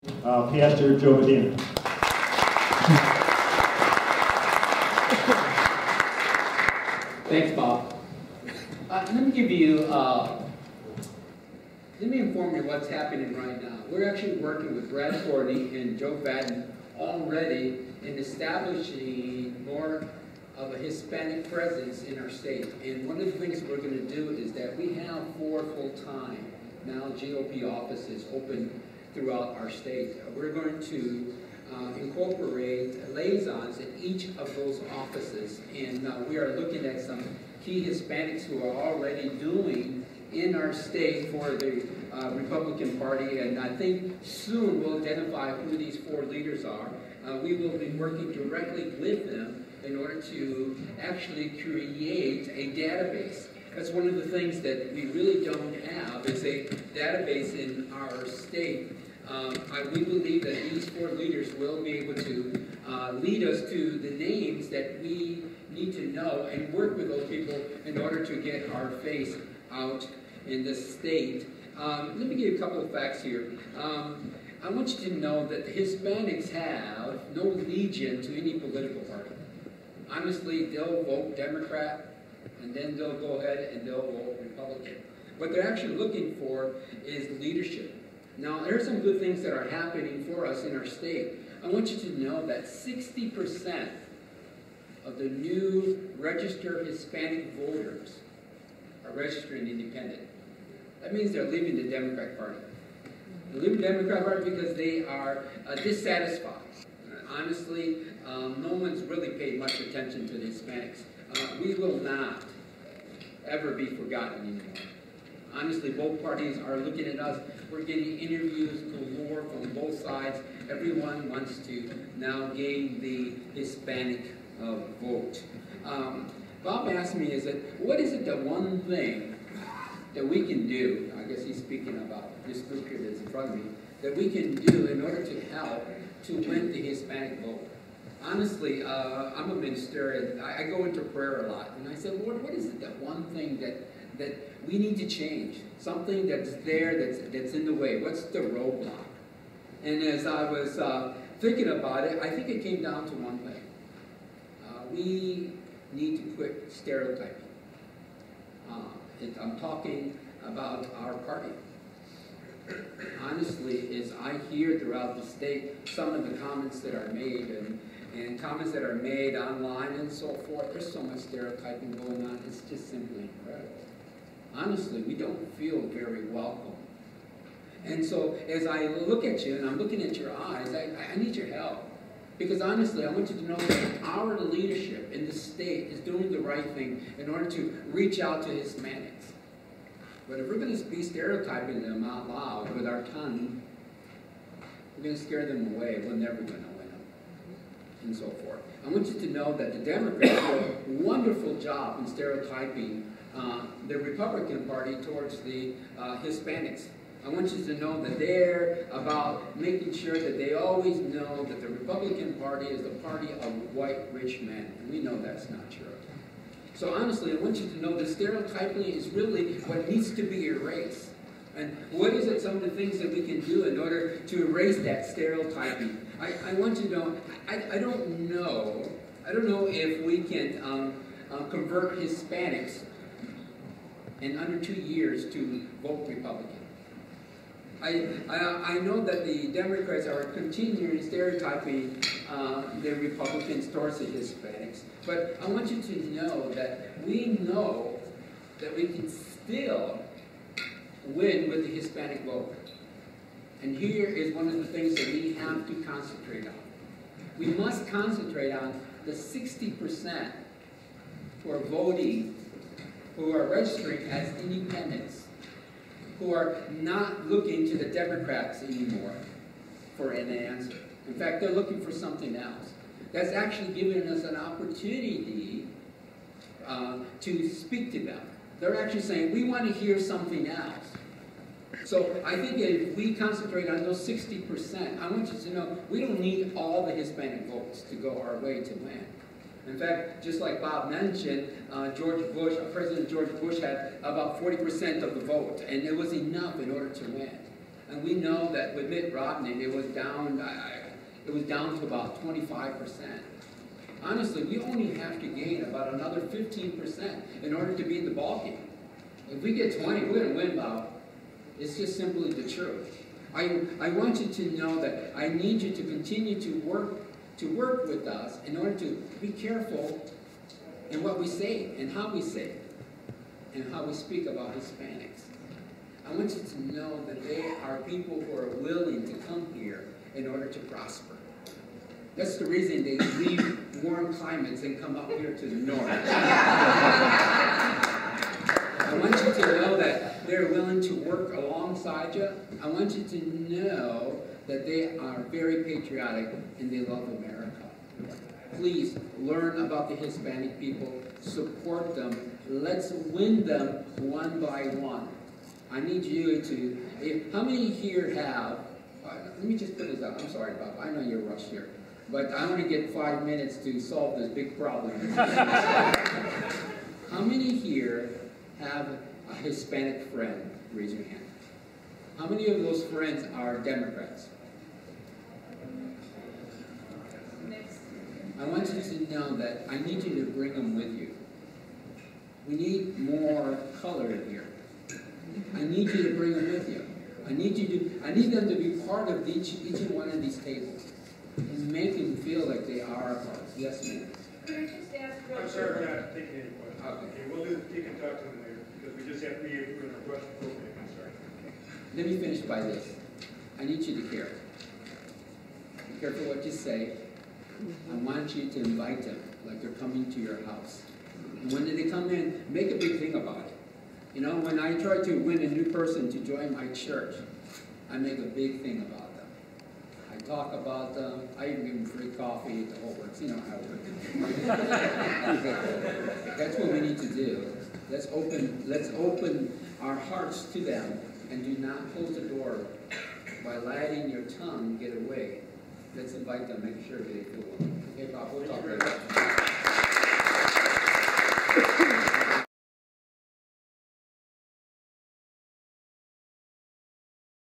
Pastor Joe Medina. Thanks, Bob. Let me give you, let me inform you what's happening right now. We're actually working with Brad Forney and Joe Vadden already in establishing more of a Hispanic presence in our state. And one of the things we're going to do is that we have 4 full-time now GOP offices open throughout our state. We're going to incorporate liaisons in each of those offices, and we are looking at some key Hispanics who are already doing in our state for the Republican Party, and I think soon we'll identify who these 4 leaders are. We will be working directly with them in order to actually create a database. That's one of the things that we really don't have, is a database in our state. We believe that these 4 leaders will be able to lead us to the names that we need to know and work with those people in order to get our face out in the state. Let me give you a couple of facts here. I want you to know that the Hispanics have no allegiance to any political party. Honestly, they'll vote Democrat, and then they'll go ahead and they'll vote Republican. What they're actually looking for is leadership. Now, there are some good things that are happening for us in our state. I want you to know that 60% of the new registered Hispanic voters are registering independent. That means they're leaving the Democratic Party. They're leaving the Democratic Party because they are dissatisfied. Honestly, no one's really paid much attention to the Hispanics. We will not ever be forgotten anymore. Honestly, both parties are looking at us. We're getting interviews galore from both sides. Everyone wants to now gain the Hispanic vote. Bob asked me, what is it the one thing that we can do, I guess he's speaking about this group here that's in front of me, that we can do in order to help to win the Hispanic vote? Honestly, I'm a minister, and I go into prayer a lot. And I said, Lord, what is it that one thing that we need to change? Something that's there, that's in the way. What's the roadblock? And as I was thinking about it, I think it came down to one thing. We need to quit stereotyping. I'm talking about our party. Honestly, as I hear throughout the state some of the comments that are made and comments that are made online and so forth, there's so much stereotyping going on. It's just simply incredible. Honestly, we don't feel very welcome. And so as I look at you and I'm looking at your eyes, I need your help. Because honestly, I want you to know that our leadership in the state is doing the right thing in order to reach out to Hispanics. But if we're going to be stereotyping them out loud with our tongue, we're going to scare them away. We're never going to win them, and so forth. I want you to know that the Democrats do a wonderful job in stereotyping the Republican Party towards the Hispanics. I want you to know that they're about making sure that they always know that the Republican Party is the party of white rich men. And we know that's not true. So honestly, I want you to know that stereotyping is really what needs to be erased. And what is it, some of the things that we can do in order to erase that stereotyping? I want you to know, I don't know if we can convert Hispanics in under 2 years to vote Republican. I know that the Democrats are continuing stereotyping the Republicans towards the Hispanics, but I want you to know that we can still win with the Hispanic vote. And here is one of the things that we have to concentrate on. We must concentrate on the 60% who are voting, who are registering as independents, who are not looking to the Democrats anymore for an answer. In fact, they're looking for something else. That's actually giving us an opportunity to speak to them. They're actually saying, we want to hear something else. So I think if we concentrate on those 60%, I want you to know we don't need all the Hispanic votes to go our way to win. In fact, just like Bob mentioned, President George Bush had about 40% of the vote, and it was enough in order to win. And we know that with Mitt Romney, it was down to about 25%. Honestly, we only have to gain about another 15% in order to be in the ballgame. If we get 20, we're going to win, Bob. It's just simply the truth. I want you to know that I need you to continue to work with us in order to be careful in what we say and how we say it and how we speak about Hispanics. I want you to know that they are people who are willing to come here in order to prosper. That's the reason they leave warm climates and come up here to the north. I want you to know that they're willing to work alongside you. I want you to know that they are very patriotic and they love America. Please learn about the Hispanic people, support them. Let's win them one by one. I need you to, how many here have, let me just put this out. I'm sorry, Bob, I know you're rushed here, but I want to get 5 minutes to solve this big problem. How many here have a Hispanic friend? Raise your hand. How many of those friends are Democrats? I want you to know that I need you to bring them with you. We need more color here. I need you to bring them with you. I need them to be part of each one of these tables and make them feel like they are a part. Yes, ma'am. I'm sorry, we're not taking any questions. Okay, we'll do, you can talk to them later, because we just have to be able to question appropriate. I'm sorry. Let me finish by this. I need you to care. Be careful what you say. I want you to invite them like they're coming to your house. And when they come in, make a big thing about it. You know, when I try to win a new person to join my church, I make a big thing about them. I talk about them. I even give them free coffee, the whole works. You know how it works. That's what we need to do. Let's open our hearts to them and do not close the door by letting your tongue get away. Let's invite them, make sure they feel welcome. Okay, Bob, we'll talk later.